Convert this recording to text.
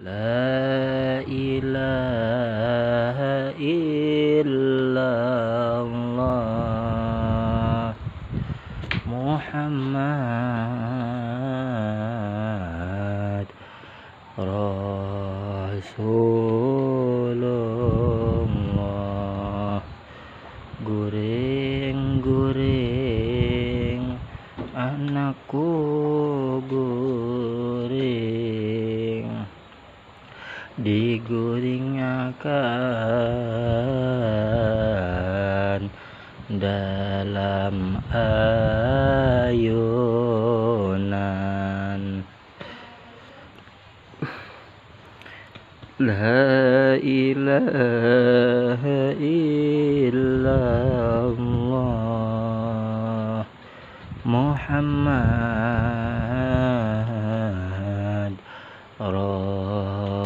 La ilaha illallah Muhammad Rasulullah. Guring-guring anakku, guring diguringkan dalam ayunan. La ilaha illallah Muhammad Rasulullah.